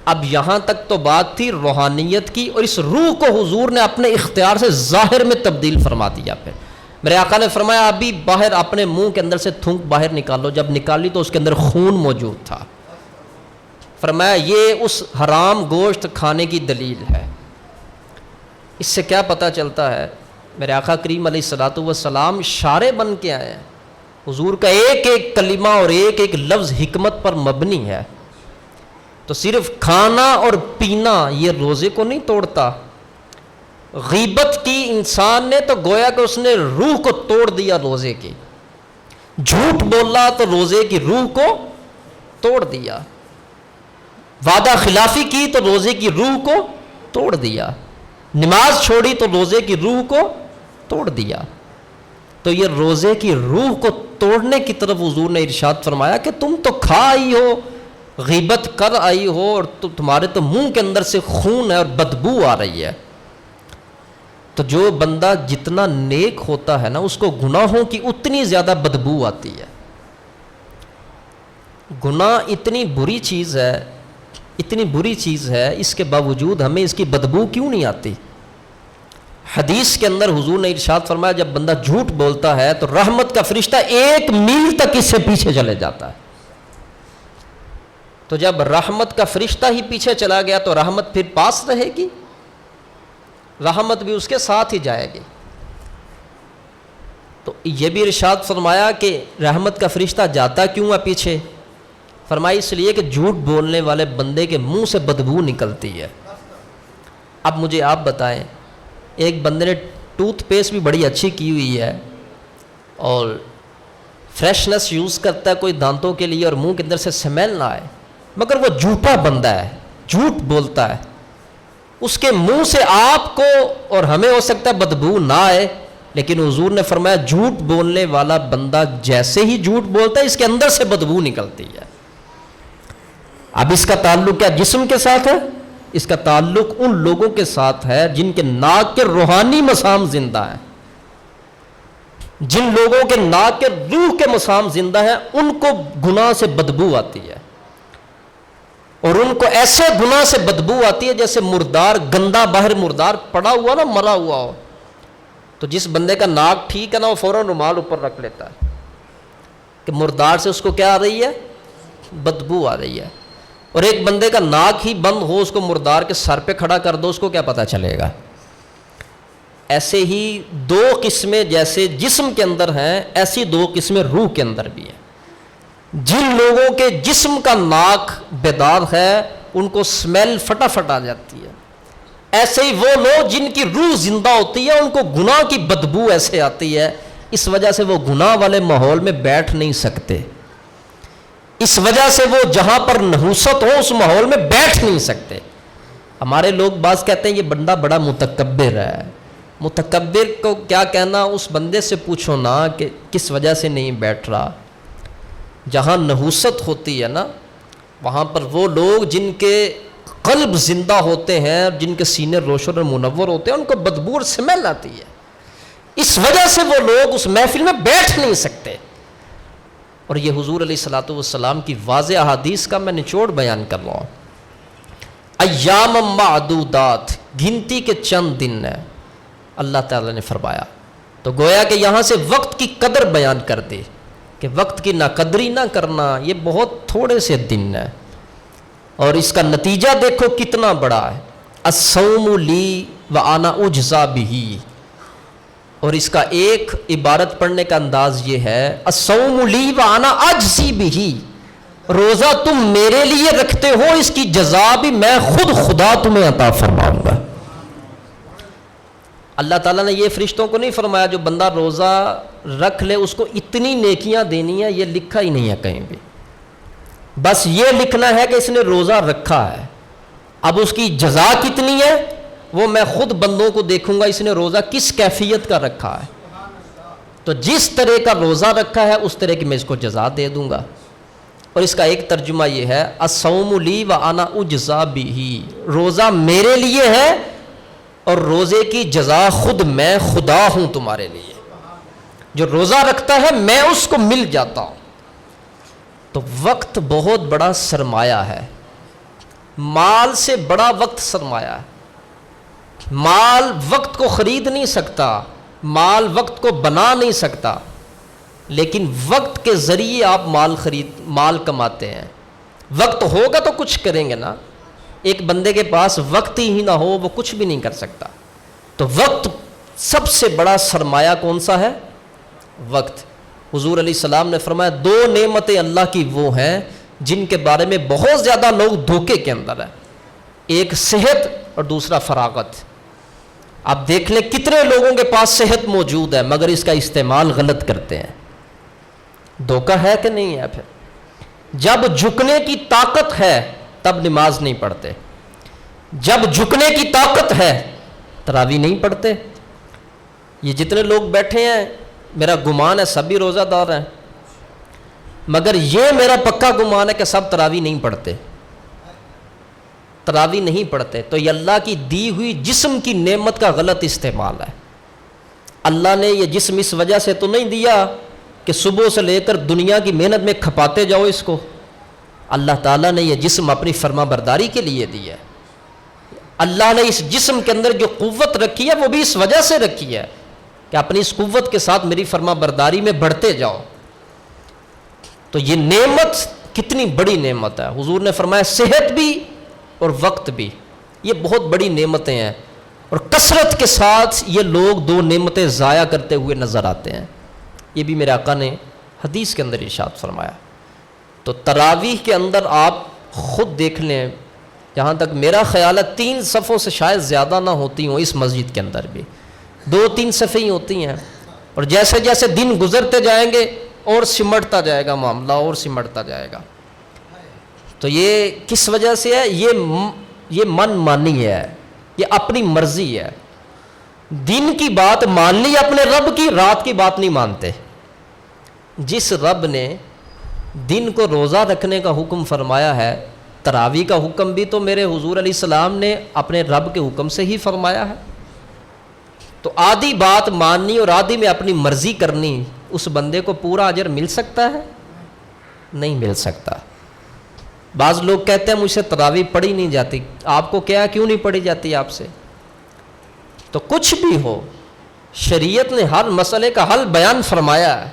B: اب یہاں تک تو بات تھی روحانیت کی، اور اس روح کو حضور نے اپنے اختیار سے ظاہر میں تبدیل فرما دیا. پھر میرے آقا نے فرمایا ابھی باہر اپنے منہ کے اندر سے تھوک باہر نکالو. جب نکالی تو اس کے اندر خون موجود تھا. فرمایا یہ اس حرام گوشت کھانے کی دلیل ہے. اس سے کیا پتہ چلتا ہے؟ میرے آقا کریم علیہ الصلوۃ والسلام شارع بن کے آئے ہیں. حضور کا ایک ایک کلمہ اور ایک ایک لفظ حکمت پر مبنی ہے. تو صرف کھانا اور پینا یہ روزے کو نہیں توڑتا. غیبت کی انسان نے تو گویا کہ اس نے روح کو توڑ دیا روزے کی. جھوٹ بولا تو روزے کی روح کو توڑ دیا. وعدہ خلافی کی تو روزے کی روح کو توڑ دیا. نماز چھوڑی تو روزے کی روح کو توڑ دیا. تو یہ روزے کی روح کو توڑنے کی طرف حضور نے ارشاد فرمایا کہ تم تو کھا ہی ہو، غیبت کر آئی ہو اور تمہارے تو منہ کے اندر سے خون ہے اور بدبو آ رہی ہے، تو جو بندہ جتنا نیک ہوتا ہے نا اس کو گناہوں کی اتنی زیادہ بدبو آتی ہے۔ گناہ اتنی بری چیز ہے، اتنی بری چیز ہے، اس کے باوجود ہمیں اس کی بدبو کیوں نہیں آتی؟ حدیث کے اندر حضور نے ارشاد فرمایا جب بندہ جھوٹ بولتا ہے تو رحمت کا فرشتہ 1 میل تک اس سے پیچھے چلے جاتا ہے۔ تو جب رحمت کا فرشتہ ہی پیچھے چلا گیا تو رحمت پھر پاس رہے گی؟ رحمت بھی اس کے ساتھ ہی جائے گی۔ تو یہ بھی ارشاد فرمایا کہ رحمت کا فرشتہ جاتا کیوں ہے پیچھے؟ فرمایا اس لیے کہ جھوٹ بولنے والے بندے کے منہ سے بدبو نکلتی ہے۔ اب مجھے آپ بتائیں، ایک بندے نے ٹوتھ پیسٹ بھی بڑی اچھی کی ہوئی ہے اور فریشنس یوز کرتا ہے کوئی دانتوں کے لیے اور منہ کے اندر سے سمیل نہ آئے، مگر وہ جھوٹا بندہ ہے، جھوٹ بولتا ہے، اس کے منہ سے آپ کو اور ہمیں ہو سکتا ہے بدبو نہ آئے، لیکن حضور نے فرمایا جھوٹ بولنے والا بندہ جیسے ہی جھوٹ بولتا ہے اس کے اندر سے بدبو نکلتی ہے۔ اب اس کا تعلق کیا جسم کے ساتھ ہے؟ اس کا تعلق ان لوگوں کے ساتھ ہے جن کے ناک کے روحانی مسام زندہ ہیں۔ جن لوگوں کے ناک کے روح کے مسام زندہ ہیں ان کو گناہ سے بدبو آتی ہے، اور ان کو ایسے گناہ سے بدبو آتی ہے جیسے مردار، گندا باہر مردار پڑا ہوا نا، مرا ہوا ہو، تو جس بندے کا ناک ٹھیک ہے نا وہ فوراً رومال اوپر رکھ لیتا ہے کہ مردار سے اس کو کیا آ رہی ہے؟ بدبو آ رہی ہے۔ اور ایک بندے کا ناک ہی بند ہو، اس کو مردار کے سر پہ کھڑا کر دو، اس کو کیا پتہ چلے گا؟ ایسے ہی 2 قسمیں جیسے جسم کے اندر ہیں ایسی 2 قسمیں روح کے اندر بھی ہیں۔ جن لوگوں کے جسم کا ناک بیدار ہے ان کو سمیل فٹافٹ آ جاتی ہے، ایسے ہی وہ لوگ جن کی روح زندہ ہوتی ہے ان کو گناہ کی بدبو ایسے آتی ہے، اس وجہ سے وہ گناہ والے ماحول میں بیٹھ نہیں سکتے، اس وجہ سے وہ جہاں پر نحوست ہو اس ماحول میں بیٹھ نہیں سکتے۔ ہمارے لوگ بعض کہتے ہیں یہ بندہ بڑا متکبر ہے۔ متکبر کو کیا کہنا، اس بندے سے پوچھو نا کہ کس وجہ سے نہیں بیٹھ رہا۔ جہاں نحوست ہوتی ہے نا وہاں پر وہ لوگ جن کے قلب زندہ ہوتے ہیں، جن کے سینے روشن اور منور ہوتے ہیں، ان کو بدبو اور سمیل آتی ہے، اس وجہ سے وہ لوگ اس محفل میں بیٹھ نہیں سکتے۔ اور یہ حضور علیہ الصلوۃ والسلام کی واضح احادیث کا میں نچوڑ بیان کر رہا ہوں۔ ایام معدودات، گنتی کے چند دن ہیں اللہ تعالیٰ نے فرمایا، تو گویا کہ یہاں سے وقت کی قدر بیان کر دی کہ وقت کی ناقدری نہ کرنا، یہ بہت تھوڑے سے دن ہیں، اور اس کا نتیجہ دیکھو کتنا بڑا ہے۔ الصوم لی وانا اجزا بہ، اور اس کا ایک عبارت پڑھنے کا انداز یہ ہے الصوم لی وانا اجزی بہ، روزہ تم میرے لیے رکھتے ہو، اس کی جزا بھی میں خود خدا تمہیں عطا فرماؤں گا۔ اللہ تعالیٰ نے یہ فرشتوں کو نہیں فرمایا جو بندہ روزہ رکھ لے اس کو اتنی نیکیاں دینی ہے، یہ لکھا ہی نہیں ہے کہیں بھی، بس یہ لکھنا ہے کہ اس نے روزہ رکھا ہے، اب اس کی جزا کتنی ہے وہ میں خود بندوں کو دیکھوں گا اس نے روزہ کس کیفیت کا رکھا ہے، تو جس طرح کا روزہ رکھا ہے اس طرح کی میں اس کو جزا دے دوں گا۔ اور اس کا ایک ترجمہ یہ ہے الصوم لی وانا اجزا بہ، روزہ میرے لیے ہے اور روزے کی جزا خود میں خدا ہوں تمہارے لیے، جو روزہ رکھتا ہے میں اس کو مل جاتا ہوں۔ تو وقت بہت بڑا سرمایہ ہے، مال سے بڑا وقت سرمایہ ہے۔ مال وقت کو خرید نہیں سکتا، مال وقت کو بنا نہیں سکتا، لیکن وقت کے ذریعے آپ مال کماتے ہیں۔ وقت ہوگا تو کچھ کریں گے نا، ایک بندے کے پاس وقت ہی نہ ہو وہ کچھ بھی نہیں کر سکتا۔ تو وقت سب سے بڑا سرمایہ کون سا ہے؟ وقت۔ حضور علیہ السلام نے فرمایا 2 نعمتیں اللہ کی وہ ہیں جن کے بارے میں بہت زیادہ لوگ دھوکے کے اندر ہیں، ایک صحت اور دوسرا فراغت۔ آپ دیکھ لیں کتنے لوگوں کے پاس صحت موجود ہے مگر اس کا استعمال غلط کرتے ہیں، دھوکہ ہے کہ نہیں ہے؟ پھر جب جھکنے کی طاقت ہے تب نماز نہیں پڑھتے، جب جھکنے کی طاقت ہے تراویح نہیں پڑھتے۔ یہ جتنے لوگ بیٹھے ہیں میرا گمان ہے سبھی روزہ دار ہیں، مگر یہ میرا پکا گمان ہے کہ سب تراویح نہیں پڑھتے، تراویح نہیں پڑھتے. تو یہ اللہ کی دی ہوئی جسم کی نعمت کا غلط استعمال ہے. اللہ نے یہ جسم اس وجہ سے تو نہیں دیا کہ صبح سے لے کر دنیا کی محنت میں کھپاتے جاؤ اس کو. اللہ تعالیٰ نے یہ جسم اپنی فرما برداری کے لیے دیا ہے. اللہ نے اس جسم کے اندر جو قوت رکھی ہے وہ بھی اس وجہ سے رکھی ہے کہ اپنی اس قوت کے ساتھ میری فرما برداری میں بڑھتے جاؤ. تو یہ نعمت کتنی بڑی نعمت ہے. حضور نے فرمایا صحت بھی اور وقت بھی، یہ بہت بڑی نعمتیں ہیں، اور کثرت کے ساتھ یہ لوگ دو نعمتیں ضائع کرتے ہوئے نظر آتے ہیں. یہ بھی میرے آقا نے حدیث کے اندر ارشاد فرمایا. تو تراویح کے اندر آپ خود دیکھ لیں، جہاں تک میرا خیال ہے 3 صفوں سے شاید زیادہ نہ ہوتی ہوں اس مسجد کے اندر بھی، 2-3 صفیں ہی ہوتی ہیں. اور جیسے جیسے دن گزرتے جائیں گے اور سمٹتا جائے گا معاملہ، اور سمٹتا جائے گا. تو یہ کس وجہ سے ہے؟ یہ من مانی ہے، یہ اپنی مرضی ہے. دن کی بات مان لی اپنے رب کی، رات کی بات نہیں مانتے. جس رب نے دن کو روزہ رکھنے کا حکم فرمایا ہے، تراویح کا حکم بھی تو میرے حضور علیہ السلام نے اپنے رب کے حکم سے ہی فرمایا ہے. تو آدھی بات ماننی اور آدھی میں اپنی مرضی کرنی، اس بندے کو پورا اجر مل سکتا ہے؟ نہیں مل سکتا. بعض لوگ کہتے ہیں مجھ سے تراویح پڑھی نہیں جاتی. آپ کو کیا، کیوں نہیں پڑھی جاتی آپ سے؟ تو کچھ بھی ہو، شریعت نے ہر مسئلے کا حل بیان فرمایا ہے.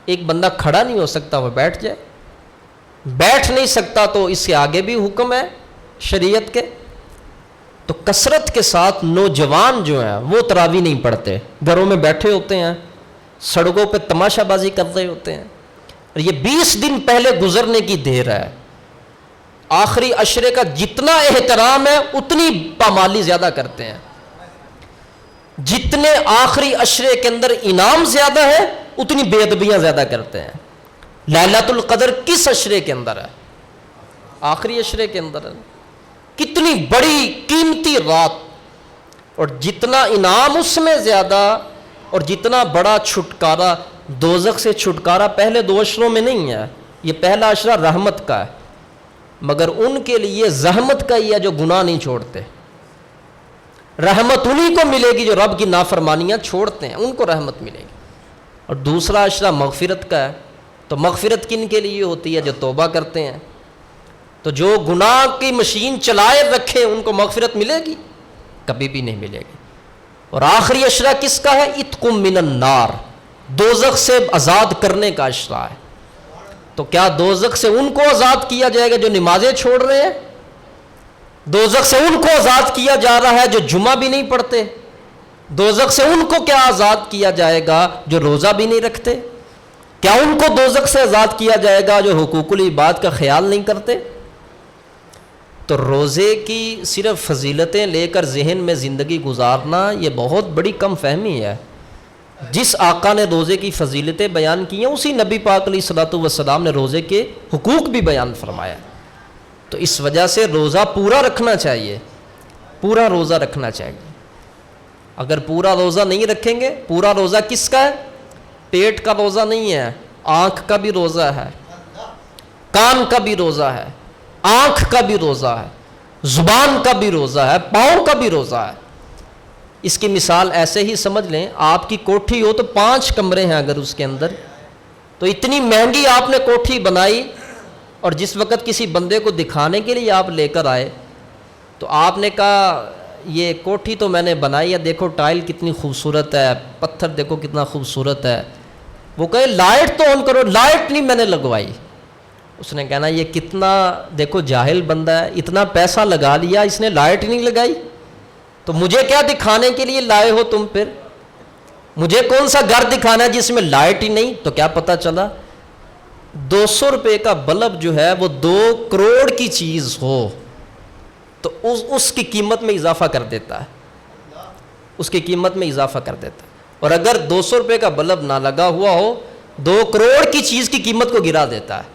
B: ایک بندہ کھڑا نہیں ہو سکتا، وہ بیٹھ جائے. بیٹھ نہیں سکتا تو اس کے آگے بھی حکم ہے شریعت کے. تو کثرت کے ساتھ نوجوان جو ہیں وہ تراویح نہیں پڑھتے، گھروں میں بیٹھے ہوتے ہیں، سڑکوں پہ تماشا بازی کر رہے ہوتے ہیں. اور یہ 20 دن پہلے گزرنے کی دیر ہے. آخری عشرے کا جتنا احترام ہے اتنی پامالی زیادہ کرتے ہیں. جتنے آخری عشرے کے اندر انعام زیادہ ہے اتنی بے ادبیاں زیادہ کرتے ہیں. لیلۃ القدر کس عشرے کے اندر ہے؟ آخری عشرے کے اندر ہے. کتنی بڑی قیمتی رات، اور جتنا انعام اس میں زیادہ، اور جتنا بڑا چھٹکارا. دوزخ سے چھٹکارا پہلے 2 عشروں میں نہیں ہے. یہ پہلا عشرہ رحمت کا ہے، مگر ان کے لیے زحمت کا ہی ہے جو گناہ نہیں چھوڑتے. رحمت انہی کو ملے گی جو رب کی نافرمانیاں چھوڑتے ہیں، ان کو رحمت ملے گی. اور دوسرا عشرہ مغفرت کا ہے. تو مغفرت کن کے لیے ہوتی ہے؟ جو توبہ کرتے ہیں. تو جو گناہ کی مشین چلائے رکھے ان کو مغفرت ملے گی؟ کبھی بھی نہیں ملے گی. اور آخری عشرہ کس کا ہے؟ اتق من النار، دوزخ سے آزاد کرنے کا عشرہ ہے. تو کیا دوزخ سے ان کو آزاد کیا جائے گا جو نمازیں چھوڑ رہے ہیں؟ دوزخ سے ان کو آزاد کیا جا رہا ہے جو جمعہ بھی نہیں پڑھتے؟ دوزخ سے ان کو کیا آزاد کیا جائے گا جو روزہ بھی نہیں رکھتے؟ کیا ان کو دوزخ سے آزاد کیا جائے گا جو حقوق العباد کا خیال نہیں کرتے؟ تو روزے کی صرف فضیلتیں لے کر ذہن میں زندگی گزارنا یہ بہت بڑی کم فہمی ہے. جس آقا نے روزے کی فضیلتیں بیان کی ہیں اسی نبی پاک علیہ الصلوۃ والسلام نے روزے کے حقوق بھی بیان فرمایا. تو اس وجہ سے روزہ پورا رکھنا چاہیے، پورا روزہ رکھنا چاہیے. اگر پورا روزہ نہیں رکھیں گے، پورا روزہ کس کا ہے؟ پیٹ کا روزہ نہیں ہے، آنکھ کا بھی روزہ ہے، کان کا بھی روزہ ہے، آنکھ کا بھی روزہ ہے، زبان کا بھی روزہ ہے، پاؤں کا بھی روزہ ہے. اس کی مثال ایسے ہی سمجھ لیں، آپ کی کوٹھی ہو تو 5 کمرے ہیں اگر اس کے اندر، تو اتنی مہنگی آپ نے کوٹھی بنائی، اور جس وقت کسی بندے کو دکھانے کے لیے آپ لے کر آئے تو آپ نے کہا یہ کوٹھی تو میں نے بنائی ہے، دیکھو ٹائل کتنی خوبصورت ہے، پتھر دیکھو کتنا خوبصورت ہے. وہ کہے لائٹ تو آن کرو، لائٹ نہیں میں نے لگوائی. اس نے کہنا یہ کتنا دیکھو جاہل بندہ ہے، اتنا پیسہ لگا لیا اس نے لائٹ نہیں لگائی. تو مجھے کیا دکھانے کے لیے لائے ہو تم؟ پھر مجھے کون سا گھر دکھانا ہے جس میں لائٹ ہی نہیں؟ تو کیا پتہ چلا 200 روپے کا بلب جو ہے وہ 2 کروڑ کی چیز ہو تو اس کی قیمت میں اضافہ کر دیتا ہے، اس کی قیمت میں اضافہ کر دیتا ہے. اور اگر 200 روپے کا بلب نہ لگا ہوا ہو 2 کروڑ کی چیز کی قیمت کو گرا دیتا ہے.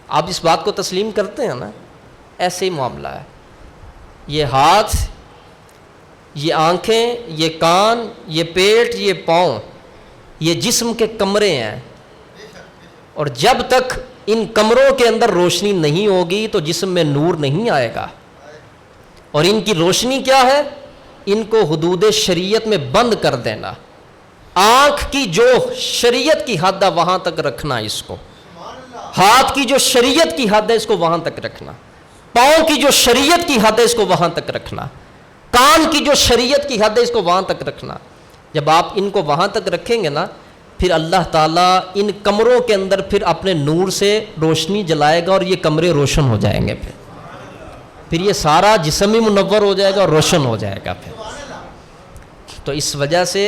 B: آپ اس بات کو تسلیم کرتے ہیں نا؟ ایسے ہی معاملہ ہے. یہ ہاتھ، یہ آنکھیں، یہ کان، یہ پیٹ، یہ پاؤں، یہ جسم کے کمرے ہیں، اور جب تک ان کمروں کے اندر روشنی نہیں ہوگی تو جسم میں نور نہیں آئے گا. اور ان کی روشنی کیا ہے؟ ان کو حدود شریعت میں بند کر دینا. آنکھ کی جو شریعت کی حد ہے وہاں تک رکھنا اس کو. ہاتھ کی جو شریعت کی حد ہے اس کو وہاں تک رکھنا. پاؤں کی جو شریعت کی حد ہے اس کو وہاں تک رکھنا. کان کی جو شریعت کی حد ہے اس کو وہاں تک رکھنا. جب آپ ان کو وہاں تک رکھیں گے نا پھر اللہ تعالیٰ ان کمروں کے اندر پھر اپنے نور سے روشنی جلائے گا اور یہ کمرے روشن ہو جائیں گے. پھر یہ سارا جسم ہی منور ہو جائے گا اور روشن ہو جائے گا. پھر تو اس وجہ سے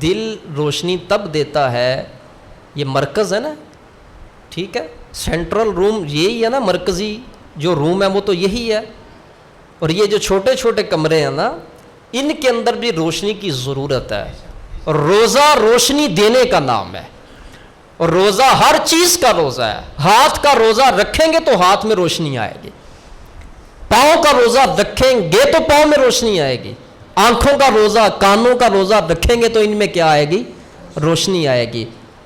B: دل روشنی تب دیتا ہے. یہ مرکز ہے نا, ٹھیک ہے, سینٹرل روم یہی ہے نا, مرکزی جو روم ہے وہ تو یہی ہے. اور یہ جو چھوٹے چھوٹے کمرے ہیں نا ان کے اندر بھی روشنی کی ضرورت ہے. اور روزہ روشنی دینے کا نام ہے. اور روزہ ہر چیز کا روزہ ہے. ہاتھ کا روزہ رکھیں گے تو ہاتھ میں روشنی آئے گی. پاؤں کا روزہ رکھیں گے تو پاؤں میں روشنی آئے گی. آنکھوں کا روزہ, کانوں کا روزہ رکھیں گے تو ان میں کیا آئے گی؟ روشنی آئے گی.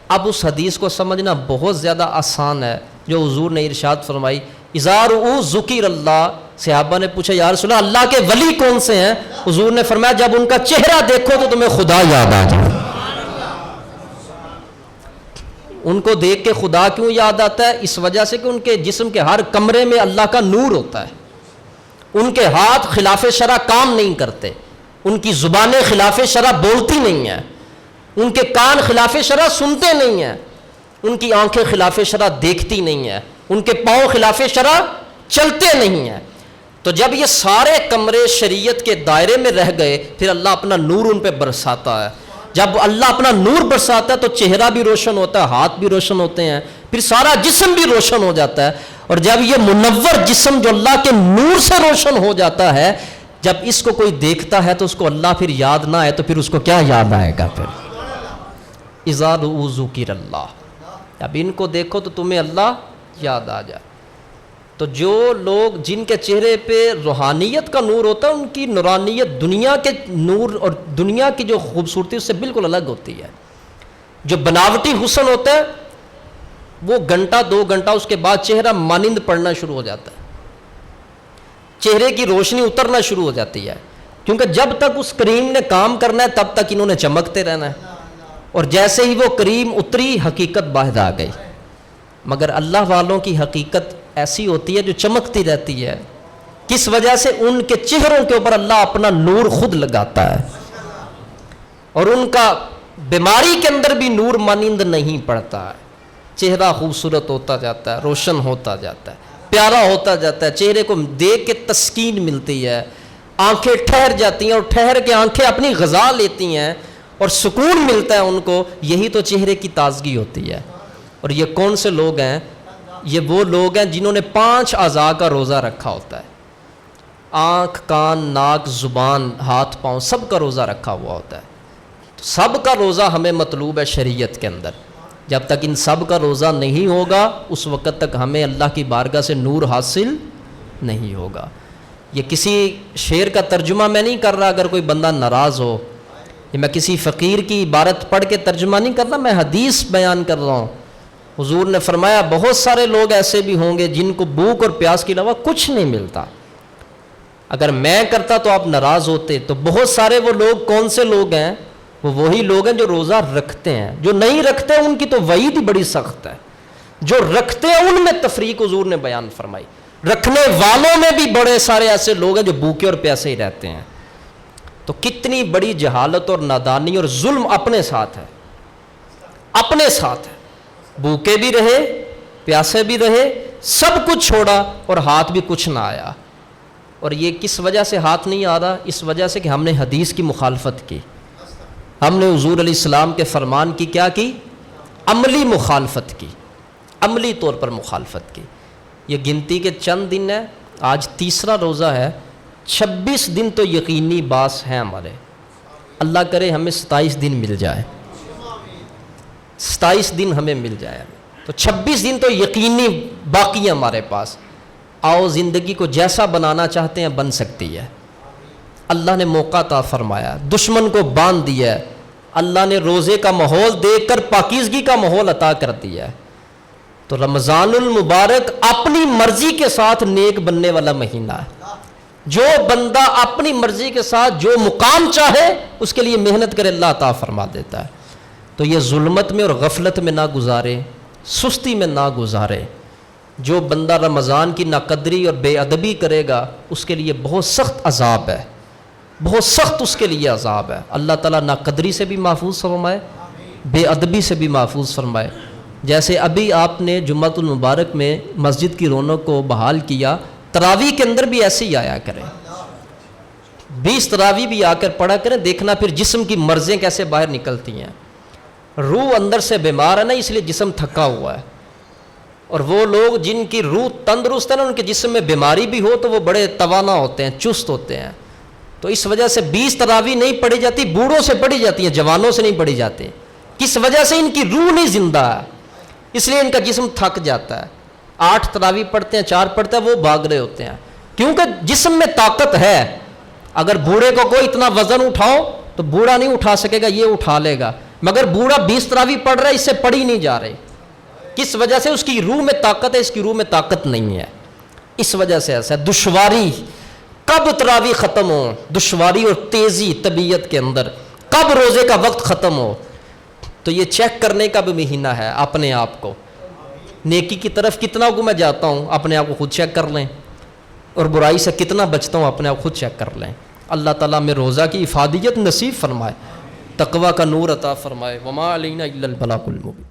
B: اب اس حدیث کو سمجھنا بہت زیادہ آسان ہے جو حضور نے ارشاد فرمائی, اذا رؤوا ذکر اللہ. صحابہ نے پوچھا یا رسول اللہ, اللہ کے ولی کون سے ہیں؟ حضور نے فرمایا جب ان کا چہرہ دیکھو تو تمہیں خدا یاد آ جائے. ان کو دیکھ کے خدا کیوں یاد آتا ہے؟ اس وجہ سے کہ ان کے جسم کے ہر کمرے میں اللہ کا نور ہوتا ہے. ان کے ہاتھ خلاف شرع کام نہیں کرتے, ان کی زبانیں خلاف شرع بولتی نہیں ہیں, ان کے کان خلاف شرع سنتے نہیں ہیں, ان کی آنکھیں خلاف شرع دیکھتی نہیں ہیں, ان کے پاؤں خلاف شرع چلتے نہیں ہیں. تو جب یہ سارے کمرے شریعت کے دائرے میں رہ گئے پھر اللہ اپنا نور ان پہ برساتا ہے. جب اللہ اپنا نور برساتا ہے تو چہرہ بھی روشن ہوتا ہے, ہاتھ بھی روشن ہوتے ہیں, پھر سارا جسم بھی روشن ہو جاتا ہے. اور جب یہ منور جسم جو اللہ کے نور سے روشن ہو جاتا ہے, جب اس کو کوئی دیکھتا ہے تو اس کو اللہ پھر یاد نہ آئے تو پھر اس کو کیا یاد آئے گا؟ پھر اذا رؤوا ذکر اللہ. اب ان کو دیکھو تو تمہیں اللہ یاد آ جائے. تو جو لوگ جن کے چہرے پہ روحانیت کا نور ہوتا ہے ان کی نورانیت دنیا کے نور اور دنیا کی جو خوبصورتی اس سے بالکل الگ ہوتی ہے. جو بناوٹی حسن ہوتا ہے وہ گھنٹہ 2 گھنٹہ اس کے بعد چہرہ مانند پڑنا شروع ہو جاتا ہے, چہرے کی روشنی اترنا شروع ہو جاتی ہے, کیونکہ جب تک اس کریم نے کام کرنا ہے تب تک انہوں نے چمکتے رہنا ہے. اور جیسے ہی وہ کریم اتری حقیقت باہر آ گئی. مگر اللہ والوں کی حقیقت ایسی ہوتی ہے جو چمکتی رہتی ہے. کس وجہ سے؟ ان کے چہروں کے اوپر اللہ اپنا نور خود لگاتا ہے, اور ان کا بیماری کے اندر بھی نور مانند نہیں پڑتا ہے. چہرہ خوبصورت ہوتا جاتا ہے, روشن ہوتا جاتا ہے, پیارا ہوتا جاتا ہے, چہرے کو دیکھ کے تسکین ملتی ہے, آنکھیں ٹھہر جاتی ہیں, اور ٹھہر کے آنکھیں اپنی غذا لیتی ہیں اور سکون ملتا ہے ان کو. یہی تو چہرے کی تازگی ہوتی ہے. اور یہ کون سے لوگ ہیں؟ یہ وہ لوگ ہیں جنہوں نے 5 اعضاء کا روزہ رکھا ہوتا ہے. آنکھ, کان, ناک, زبان, ہاتھ, پاؤں, سب کا روزہ رکھا ہوا ہوتا ہے. تو سب کا روزہ ہمیں مطلوب ہے شریعت کے اندر. جب تک ان سب کا روزہ نہیں ہوگا اس وقت تک ہمیں اللہ کی بارگاہ سے نور حاصل نہیں ہوگا. یہ کسی شعر کا ترجمہ میں نہیں کر رہا اگر کوئی بندہ ناراض ہو, یہ میں کسی فقیر کی عبارت پڑھ کے ترجمہ نہیں کر رہا, میں حدیث بیان کر رہا ہوں. حضور نے فرمایا بہت سارے لوگ ایسے بھی ہوں گے جن کو بھوک اور پیاس کے علاوہ کچھ نہیں ملتا. اگر میں کرتا تو آپ ناراض ہوتے. تو بہت سارے وہ لوگ کون سے لوگ ہیں؟ وہ وہی لوگ ہیں جو روزہ رکھتے ہیں. جو نہیں رکھتے ان کی تو وعید ہی بڑی سخت ہے. جو رکھتے ہیں ان میں تفریق حضور نے بیان فرمائی. رکھنے والوں میں بھی بڑے سارے ایسے لوگ ہیں جو بھوکے اور پیاسے ہی رہتے ہیں. تو کتنی بڑی جہالت اور نادانی اور ظلم اپنے ساتھ ہے, اپنے ساتھ ہے. بھوکے بھی رہے, پیاسے بھی رہے, سب کچھ چھوڑا اور ہاتھ بھی کچھ نہ آیا. اور یہ کس وجہ سے ہاتھ نہیں آ رہا؟ اس وجہ سے کہ ہم نے حدیث کی مخالفت کی, ہم نے حضور علیہ السلام کے فرمان کی کیا کی؟ عملی مخالفت کی, عملی طور پر مخالفت کی. یہ گنتی کے چند دن ہیں, آج 3را روزہ ہے, 26 دن تو یقینی باس ہیں ہمارے. اللہ کرے ہمیں 27 دن مل جائے, 27 دن ہمیں مل جائے. تو 26 دن تو یقینی باقی ہے ہمارے پاس. آؤ زندگی کو جیسا بنانا چاہتے ہیں بن سکتی ہے. اللہ نے موقع عطا فرمایا, دشمن کو باندھ دیا ہے. اللہ نے روزے کا ماحول دیکھ کر پاکیزگی کا ماحول عطا کر دیا ہے. تو رمضان المبارک اپنی مرضی کے ساتھ نیک بننے والا مہینہ ہے. جو بندہ اپنی مرضی کے ساتھ جو مقام چاہے اس کے لیے محنت کرے اللہ عطا فرما دیتا ہے. تو یہ ظلمت میں اور غفلت میں نہ گزارے, سستی میں نہ گزارے. جو بندہ رمضان کی ناقدری اور بے ادبی کرے گا اس کے لیے بہت سخت عذاب ہے, بہت سخت اس کے لیے عذاب ہے. اللہ تعالیٰ ناقدری سے بھی محفوظ فرمائے, بے ادبی سے بھی محفوظ فرمائے. جیسے ابھی آپ نے جمعۃ المبارک میں مسجد کی رونق کو بحال کیا, تراویح کے اندر بھی ایسے ہی آیا کریں, 20 تراویح بھی آ کر پڑھا کریں. دیکھنا پھر جسم کی مرضیں کیسے باہر نکلتی ہیں. روح اندر سے بیمار ہے نا, اس لیے جسم تھکا ہوا ہے. اور وہ لوگ جن کی روح تندرست ہے نا, ان کے جسم میں بیماری بھی ہو تو وہ بڑے توانا ہوتے ہیں, چست ہوتے ہیں. تو اس وجہ سے 20 تراویح نہیں پڑھی جاتی, بوڑھوں سے پڑھی جاتی ہیں, جوانوں سے نہیں پڑھی جاتی. کس وجہ سے؟ ان کی روح نہیں زندہ ہے, اس لیے ان کا جسم تھک جاتا ہے. 8 تراویح پڑھتے ہیں, 4 پڑھتے ہیں, وہ بھاگ رہے ہوتے ہیں کیونکہ جسم میں طاقت ہے. اگر بوڑھے کو کوئی اتنا وزن اٹھاؤ تو بوڑھا نہیں اٹھا سکے گا, یہ اٹھا لے گا. مگر بوڑھا 20 تراویح پڑھ رہا ہے, اس سے پڑھی نہیں جا رہی. کس وجہ سے؟ اس کی روح میں طاقت ہے, اس کی روح میں طاقت نہیں ہے. اس وجہ سے ایسا ہے. دشواری کب تراویح ختم ہو, دشواری اور تیزی طبیعت کے اندر, کب روزے کا وقت ختم ہو. تو یہ چیک کرنے کا بھی مہینہ ہے اپنے آپ کو. نیکی کی طرف کتنا کو میں جاتا ہوں, اپنے آپ کو خود چیک کر لیں, اور برائی سے کتنا بچتا ہوں اپنے آپ کو خود چیک کر لیں. اللہ تعالیٰ میں روزہ کی افادیت نصیب فرمائے, تقوی کا نور عطا فرمائے. وما علینا الا البلاغ المبین.